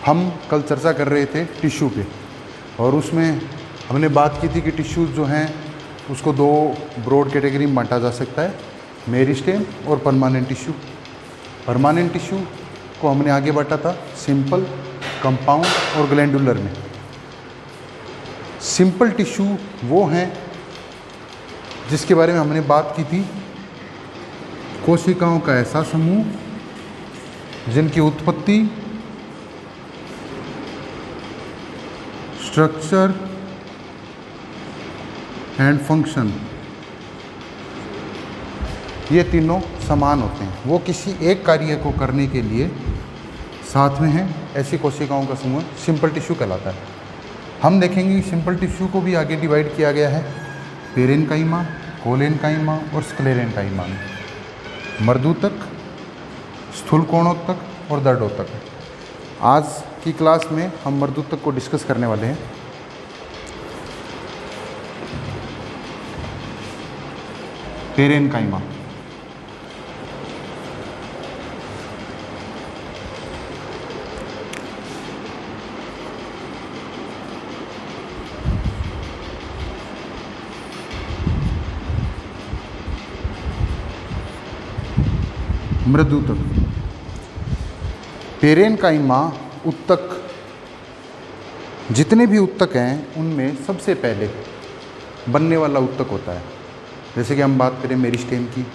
हम कल चर्चा कर रहे थे टिश्यू पे, और उसमें हमने बात की थी कि टिश्यूज़ जो हैं उसको दो ब्रॉड कैटेगरी में बांटा जा सकता है, मेरिस्टेम और परमानेंट टिश्यू। परमानेंट टिश्यू को हमने आगे बांटा था सिंपल, कंपाउंड और ग्लैंडुलर में। सिंपल टिश्यू वो हैं जिसके बारे में हमने बात की थी, कोशिकाओं का ऐसा समूह जिनकी उत्पत्ति, स्ट्रक्चर एंड फंक्शन ये तीनों समान होते हैं, वो किसी एक कार्य को करने के लिए साथ में हैं, ऐसी कोशिकाओं का समूह सिंपल टिश्यू कहलाता है। हम देखेंगे कि सिंपल टिश्यू को भी आगे डिवाइड किया गया है पेरेन्काइमा, कोलेन्काइमा और स्क्लेरेन्काइमा में, मर्दूतक, स्थूलकोणोत्तक और दर्दोत्तक। आज की क्लास में हम मर्दूतक को डिस्कस करने वाले हैं। पेरेन्काइमा, मृदुतक। पेरेन्काइमा उत्तक, जितने भी उत्तक हैं उनमें सबसे पहले बनने वाला उत्तक होता है। जैसे कि हम बात करें मेरिस्टेम की,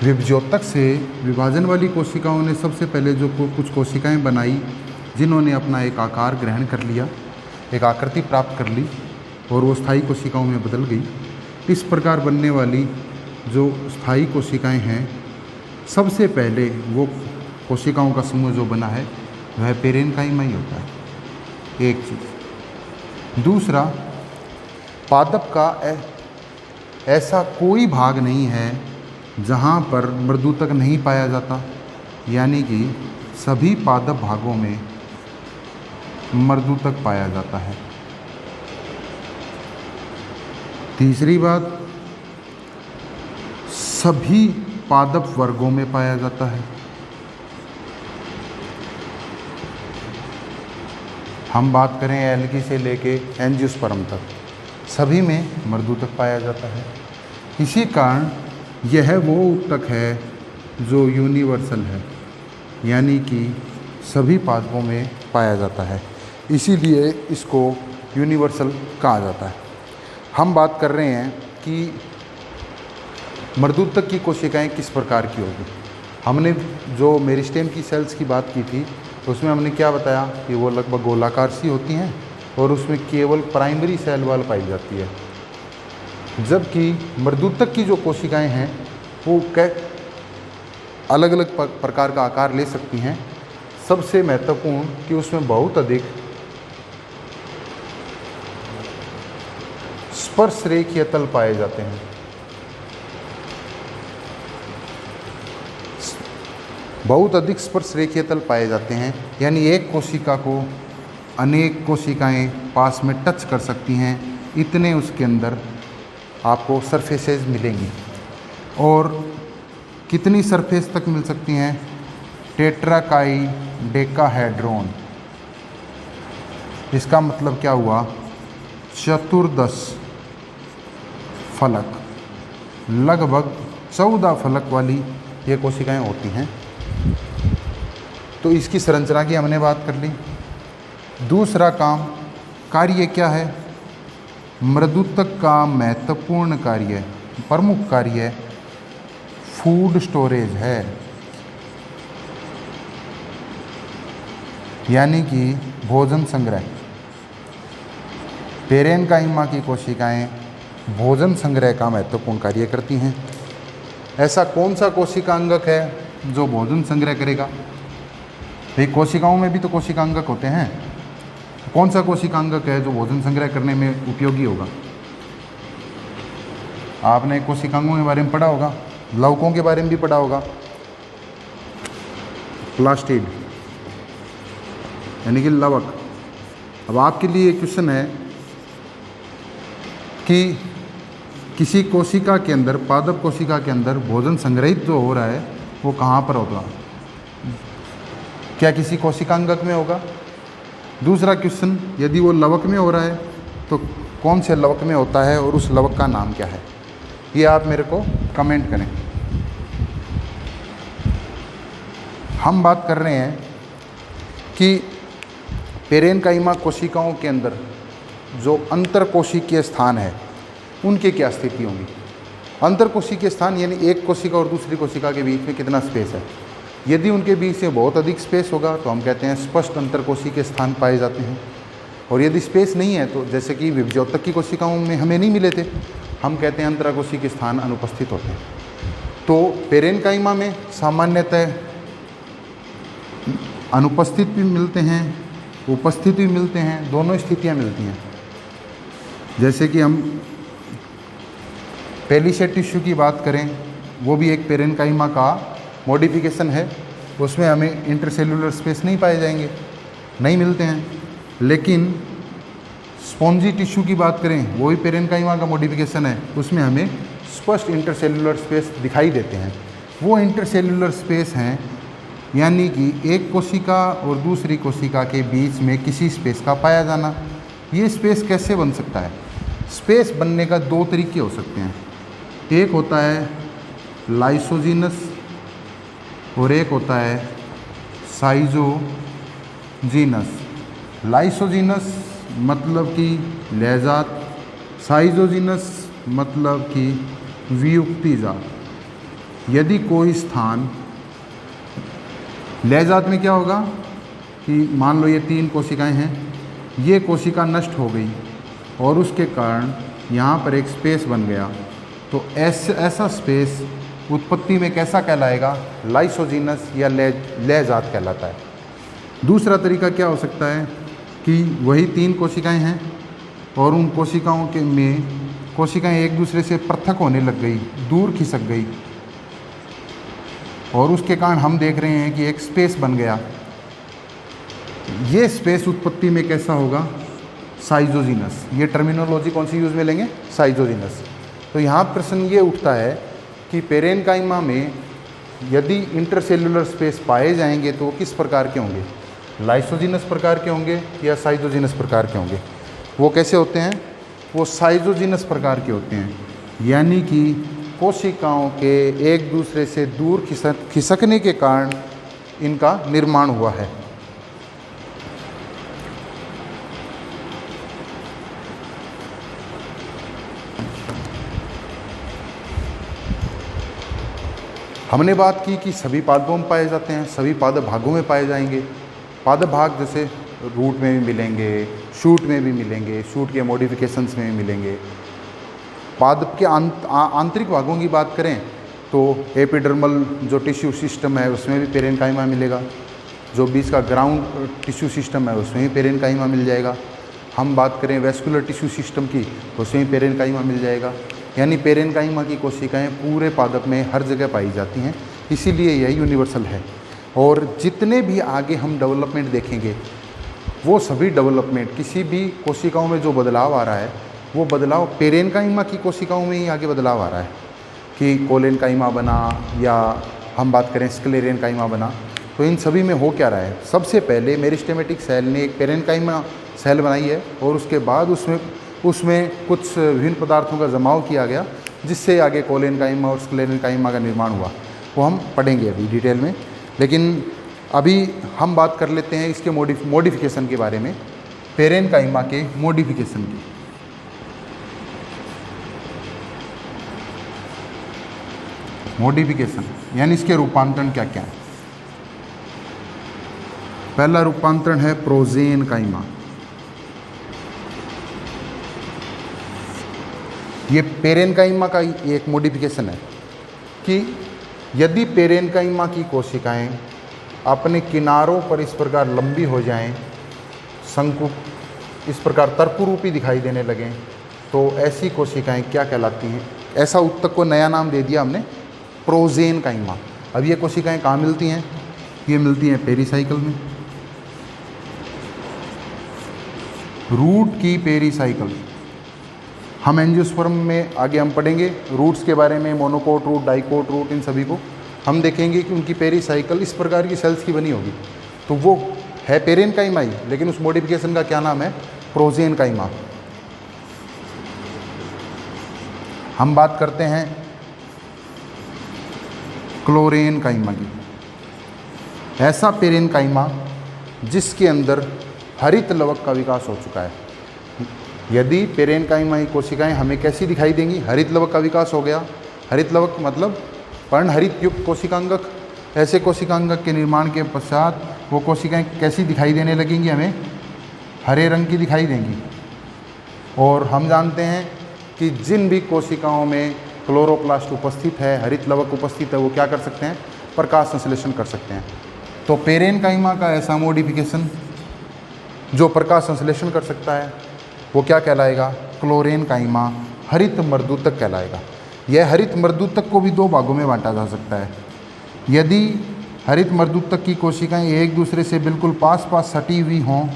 विभज्योतक से विभाजन वाली कोशिकाओं ने सबसे पहले जो कुछ कोशिकाएं बनाई जिन्होंने अपना एक आकार ग्रहण कर लिया, एक आकृति प्राप्त कर ली और वो स्थायी कोशिकाओं में बदल गई। इस प्रकार बनने वाली जो स्थायी कोशिकाएं हैं, सबसे पहले वो कोशिकाओं का समूह जो बना है वह पेरेन्काइमा ही होता है, एक चीज़। दूसरा, पादप का ऐसा कोई भाग नहीं है जहाँ पर मर्दूतक नहीं पाया जाता, यानी कि सभी पादप भागों में मर्दूतक पाया जाता है। तीसरी बात, सभी पादप वर्गों में पाया जाता है। हम बात करें एल्गी से लेके एंजियोस्पर्म तक, सभी में मर्दूतक पाया जाता है। इसी कारण यह वो उत्तक है जो यूनिवर्सल है, यानी कि सभी पादपों में पाया जाता है, इसीलिए इसको यूनिवर्सल कहा जाता है। हम बात कर रहे हैं कि मर्दूतक की कोशिकाएं किस प्रकार की होगी। हमने जो मेरिस्टेम की सेल्स की बात की थी उसमें हमने क्या बताया कि वो लगभग गोलाकार सी होती हैं और उसमें केवल प्राइमरी सेल वॉल पाई जाती है, जबकि मर्दूतक की जो कोशिकाएं हैं वो अलग अलग प्रकार का आकार ले सकती हैं। सबसे महत्वपूर्ण कि उसमें बहुत अधिक स्पर्श रेखीय तल पाए जाते हैं। बहुत अधिक स्पर्श रेखीय तल पाए जाते हैं, यानी एक कोशिका को अनेक कोशिकाएं पास में टच कर सकती हैं, इतने उसके अंदर आपको सरफेसेस मिलेंगी। और कितनी सरफेस तक मिल सकती हैं? टेट्राकाइडेकाहेड्रॉन। इसका मतलब क्या हुआ? चतुर्दश फलक, लगभग 14 फलक वाली ये कोशिकाएं होती हैं। तो इसकी संरचना की हमने बात कर ली। दूसरा कार्य क्या है? मर्दूतक का महत्वपूर्ण कार्य, प्रमुख कार्य फूड स्टोरेज है, यानी कि भोजन संग्रह। पेरेन्काइमा की कोशिकाएं भोजन संग्रह का महत्वपूर्ण कार्य करती हैं। ऐसा कौन सा कोशिका अंगक है जो भोजन संग्रह करेगा? भाई कोशिकाओं में भी तो कोशिकांगक होते हैं, कौन सा कोशिकांगक है जो भोजन संग्रह करने में उपयोगी होगा? आपने कोशिकांगों के बारे में पढ़ा होगा, लवकों के बारे में भी पढ़ा होगा। प्लास्टिड यानी कि लवक। अब आपके लिए क्वेश्चन है कि किसी कोशिका के अंदर, पादप कोशिका के अंदर भोजन संग्रहित जो हो रहा है वो कहाँ पर होगा? क्या किसी कोशिकांगक में होगा? दूसरा क्वेश्चन, यदि वो लवक में हो रहा है तो कौन से लवक में होता है और उस लवक का नाम क्या है? ये आप मेरे को कमेंट करें। हम बात कर रहे हैं कि पेरेनकाइमा कोशिकाओं के अंदर जो अंतरकोशिकीय स्थान है उनके क्या स्थिति होंगी। अंतरकोशिकीय स्थान यानी एक कोशिका और दूसरी कोशिका के बीच में कितना स्पेस है। यदि उनके बीच में बहुत अधिक स्पेस होगा तो हम कहते हैं स्पष्ट अंतरकोशिकीय स्थान पाए जाते हैं, और यदि स्पेस नहीं है तो जैसे कि विभज्योतक की कोशिकाओं में हमें नहीं मिले थे, हम कहते हैं अंतरकोशिकीय स्थान अनुपस्थित होते हैं। तो पेरेनकाइमा में सामान्यतः अनुपस्थित भी मिलते हैं, उपस्थित भी मिलते हैं, दोनों स्थितियां मिलती हैं। जैसे कि हम पेलिसेट टिश्यू की बात करें, वो भी एक पेरेनकाइमा का मॉडिफिकेशन है, उसमें हमें इंटरसेलुलर स्पेस नहीं पाए जाएंगे, नहीं मिलते हैं। लेकिन स्पॉन्जी टिश्यू की बात करें, वो भी पेरेनकाइमा का मॉडिफिकेशन है, उसमें हमें स्पष्ट इंटरसेलुलर स्पेस दिखाई देते हैं। वो इंटरसेलुलर स्पेस हैं यानी कि एक कोशिका और दूसरी कोशिका के बीच में किसी स्पेस का पाया जाना। ये स्पेस कैसे बन सकता है? स्पेस बनने का दो तरीके हो सकते हैं, एक होता है लाइसोजीनस और एक होता है साइजोजीनस। लाइसोजीनस मतलब कि लहजात, साइजोजीनस मतलब कि वियुक्ति जात। यदि कोई स्थान लहजात में क्या होगा कि मान लो ये 3 कोशिकाएं हैं, ये कोशिका नष्ट हो गई और उसके कारण यहाँ पर एक स्पेस बन गया, तो ऐसा स्पेस उत्पत्ति में कैसा कहलाएगा? लाइसोजीनस या लहजात कहलाता है। दूसरा तरीका क्या हो सकता है कि वही 3 कोशिकाएं हैं और उन कोशिकाओं के में कोशिकाएं एक दूसरे से पृथक होने लग गई, दूर खिसक गई, और उसके कारण हम देख रहे हैं कि एक स्पेस बन गया। ये स्पेस उत्पत्ति में कैसा होगा? साइजोजीनस। ये टर्मिनोलॉजी कौन सी यूज़ में लेंगे? साइजोजीनस। तो यहाँ प्रश्न ये उठता है कि पेरेनकाइमा में यदि इंटरसेलुलर स्पेस पाए जाएंगे तो किस प्रकार के होंगे? लाइसोजीनस प्रकार के होंगे या साइजोजीनस प्रकार के होंगे? वो कैसे होते हैं? वो साइजोजीनस प्रकार के होते हैं, यानी कि कोशिकाओं के एक दूसरे से दूर खिसकने के कारण इनका निर्माण हुआ है। हमने बात की कि सभी पादपों में पाए जाते हैं, सभी पादप भागों में पाए जाएंगे। पादप भाग जैसे रूट में भी मिलेंगे, शूट में भी मिलेंगे, शूट के मॉडिफिकेशंस में भी मिलेंगे। पादप के आंतरिक भागों की बात करें तो एपिडर्मल जो टिश्यू सिस्टम है उसमें भी पेरेनकाइमा मिलेगा, जो बीच का ग्राउंड टिश्यू सिस्टम है उसमें भी पेरेनकाइमा मिल जाएगा। हम बात करें वेस्कुलर टिश्यू सिस्टम की, उसमें भी पेरेनकाइमा मिल जाएगा। यानी पेरेनकाइमा की कोशिकाएं पूरे पादप में हर जगह पाई जाती हैं, इसीलिए यह यूनिवर्सल है। और जितने भी आगे हम डेवलपमेंट देखेंगे वो सभी डेवलपमेंट, किसी भी कोशिकाओं में जो बदलाव आ रहा है वो बदलाव पेरेनकाइमा की कोशिकाओं में ही आगे बदलाव आ रहा है कि कोलेनकाइमा बना या हम बात करें स्क्लेरेनकाइमा बना। तो इन सभी में हो क्या रहा है? सबसे पहले मेरिस्टेमेटिक सेल ने एक पेरेनकाइमा सेल बनाई है और उसके बाद उसमें कुछ विभिन्न पदार्थों का जमाव किया गया, जिससे आगे कोलेनकाइमा और स्क्लेरेनकाइमा का निर्माण हुआ। वो हम पढ़ेंगे अभी डिटेल में, लेकिन अभी हम बात कर लेते हैं इसके मॉडिफिकेशन के बारे में, पेरेनकाइमा के मॉडिफिकेशन की। मॉडिफिकेशन यानी इसके रूपांतरण क्या क्या है? पहला रूपांतरण है प्रोजेनकाइमा। ये पेरेनकाइमा का एक मॉडिफिकेशन है कि यदि पेरेनकाइमा की कोशिकाएं अपने किनारों पर इस प्रकार लंबी हो जाएं, शंकु इस प्रकार तर्करूपी दिखाई देने लगें, तो ऐसी कोशिकाएं क्या कहलाती हैं? ऐसा उत्तक को नया नाम दे दिया हमने, प्रोजेनकाइमा। अब ये कोशिकाएं कहाँ मिलती हैं? ये मिलती हैं पेरीसाइकिल में, रूट की पेरीसाइकिल। हम एंजियोस्पर्म में आगे हम पढ़ेंगे रूट्स के बारे में, मोनोकोट रूट, डाइकोट रूट, इन सभी को हम देखेंगे कि उनकी पेरीसाइकिल इस प्रकार की सेल्स की बनी होगी। तो वो है पेरेनकाइमा ही, लेकिन उस मॉडिफिकेशन का क्या नाम है? प्रोजेनकाइमा। हम बात करते हैं क्लोरेनकाइमा की। ऐसा पेरेनकाइमा जिसके अंदर हरित लवक का विकास हो चुका है। यदि पेरेनकाइमा की कोशिकाएं हमें कैसी दिखाई देंगी? हरित लवक का विकास हो गया। हरित लवक मतलब पर्णहरित युक्त कोशिकांगक। ऐसे कोशिकांगक के निर्माण के पश्चात वो कोशिकाएं कैसी दिखाई देने लगेंगी? हमें हरे रंग की दिखाई देंगी। और हम जानते हैं कि जिन भी कोशिकाओं में क्लोरोप्लास्ट उपस्थित है, हरित लवक उपस्थित है, वो क्या कर सकते हैं? प्रकाश संश्लेषण कर सकते हैं। तो पेरेनकाइमा का ऐसा मॉडिफिकेशन जो प्रकाश संश्लेषण कर सकता है वो क्या कहलाएगा? क्लोरेनकाइमा हरित मर्दूतक कहलाएगा। यह हरित मर्दूतक को भी दो भागों में बांटा जा सकता है। यदि हरित मर्दूतक की कोशिकाएं एक दूसरे से बिल्कुल पास पास सटी हुई हों,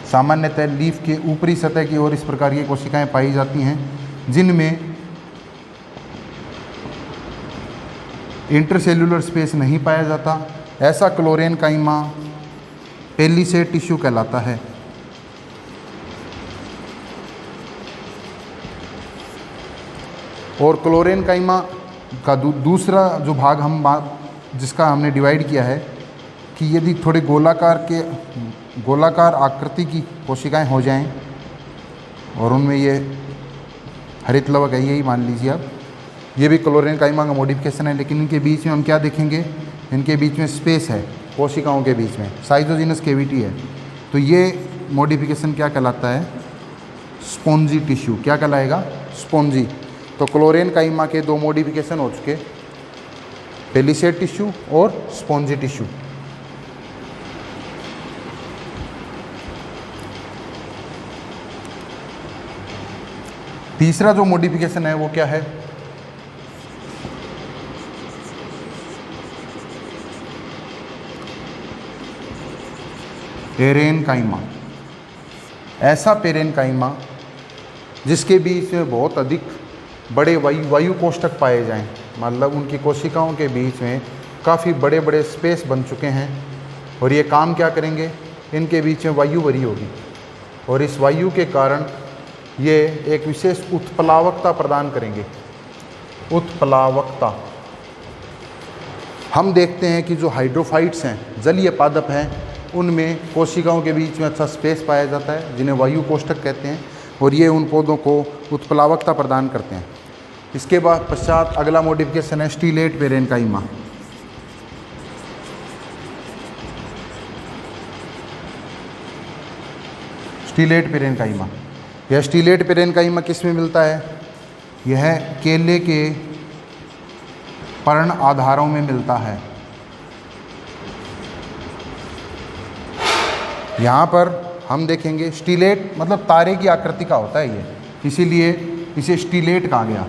सामान्यतः लीफ के ऊपरी सतह की ओर इस प्रकार की कोशिकाएं पाई जाती हैं जिनमें इंटरसेल्यूलर स्पेस नहीं पाया जाता। ऐसा क्लोरेनकाइमा पेलिसेड टिश्यू कहलाता है। और क्लोरेनकाइमा का दूसरा जो भाग जिसका हमने डिवाइड किया है कि यदि थोड़े गोलाकार आकृति की कोशिकाएं हो जाएं और उनमें ये हरित लवक है, यही मान लीजिए आप, ये भी क्लोरेनकाइमा का मॉडिफिकेशन है। लेकिन इनके बीच में हम क्या देखेंगे? इनके बीच में स्पेस है, कोशिकाओं के बीच में साइटोजिनस कैविटी है। तो ये मॉडिफिकेशन क्या कहलाता है? Spongy tissue. क्या कहलाएगा? स्पॉन्जी। तो क्लोरेनकाइमा के दो मॉडिफिकेशन हो चुके, पेलिसेड टिश्यू और स्पॉन्जी टिश्यू। तीसरा जो मॉडिफिकेशन है वो क्या है? पेरेनकाइमा। ऐसा पेरेनकाइमा जिसके बीच में बहुत अधिक बड़े वायु कोष्ठक पाए जाएं, मतलब उनकी कोशिकाओं के बीच में काफ़ी बड़े बड़े स्पेस बन चुके हैं। और ये काम क्या करेंगे? इनके बीच में वायु भरी होगी और इस वायु के कारण ये एक विशेष उत्प्लावकता प्रदान करेंगे। उत्प्लावकता। हम देखते हैं कि जो हाइड्रोफाइट्स हैं, जलीय पादप हैं, उनमें कोशिकाओं के बीच में अच्छा स्पेस पाया जाता है जिन्हें वायु कोष्ठक कहते हैं, और ये उन पौधों को उत्प्लावकता प्रदान करते हैं। इसके बाद पश्चात अगला मॉडिफिकेशन है स्टीलेट पेरेनकाइमा। Stellate parenchyma. यह स्टीलेट पेरेनकाइमा किस में मिलता है? यह केले के पर्ण आधारों में मिलता है। यहाँ पर हम देखेंगे स्टीलेट मतलब तारे की आकृति का होता है ये, इसीलिए इसे स्टीलेट कहा गया।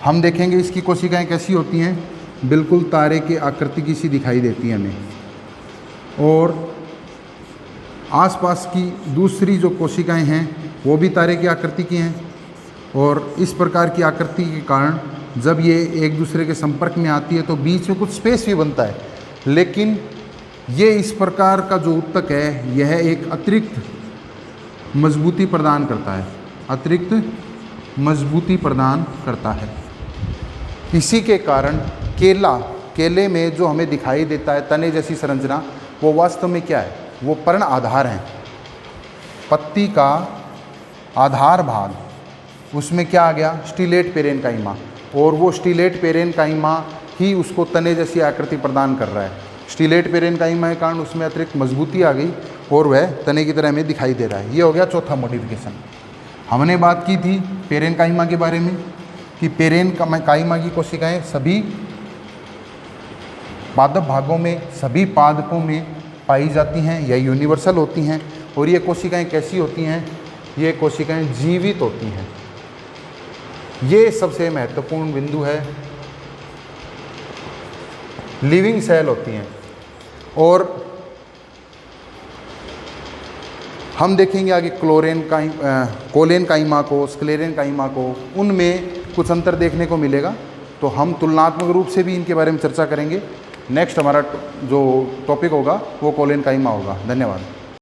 हम देखेंगे इसकी कोशिकाएं कैसी होती हैं? बिल्कुल तारे की आकृति की सी दिखाई देती हैं हमें। और आसपास की दूसरी जो कोशिकाएं हैं वो भी तारे की आकृति की हैं। और इस प्रकार की आकृति के कारण जब ये एक दूसरे के संपर्क में आती है तो बीच में कुछ स्पेस भी बनता है, लेकिन ये इस प्रकार का जो ऊतक है यह एक अतिरिक्त मजबूती प्रदान करता है। अतिरिक्त मजबूती प्रदान करता है। इसी के कारण केले में जो हमें दिखाई देता है तने जैसी संरचना, वो वास्तव में क्या है? वो पर्ण आधार हैं। पत्ती का आधार भाग, उसमें क्या आ गया? Stellate parenchyma. और वो स्टीलेट पेरेनकाइमा ही उसको तने जैसी आकृति प्रदान कर रहा है। स्टीलेट पेरेनकाइमा के कारण उसमें अतिरिक्त मजबूती आ गई और वह तने की तरह हमें दिखाई दे रहा है। ये हो गया चौथा मॉडिफिकेशन। हमने बात की थी पेरेनकाइमा के बारे में कि पेरेनकाइमा की कोशिकाएं सभी पादप भागों में, सभी पादपों में पाई जाती हैं, यह यूनिवर्सल होती हैं। और ये कोशिकाएं कैसी होती हैं? ये कोशिकाएं जीवित होती हैं। ये सबसे महत्वपूर्ण बिंदु है। लिविंग सेल होती हैं। और हम देखेंगे आगे कोलेनकाइमा को, स्क्लेरेनकाइमा को, उनमें कुछ अंतर देखने को मिलेगा। तो हम तुलनात्मक रूप से भी इनके बारे में चर्चा करेंगे। नेक्स्ट हमारा जो टॉपिक होगा वो कोलेनकाइमा होगा। धन्यवाद।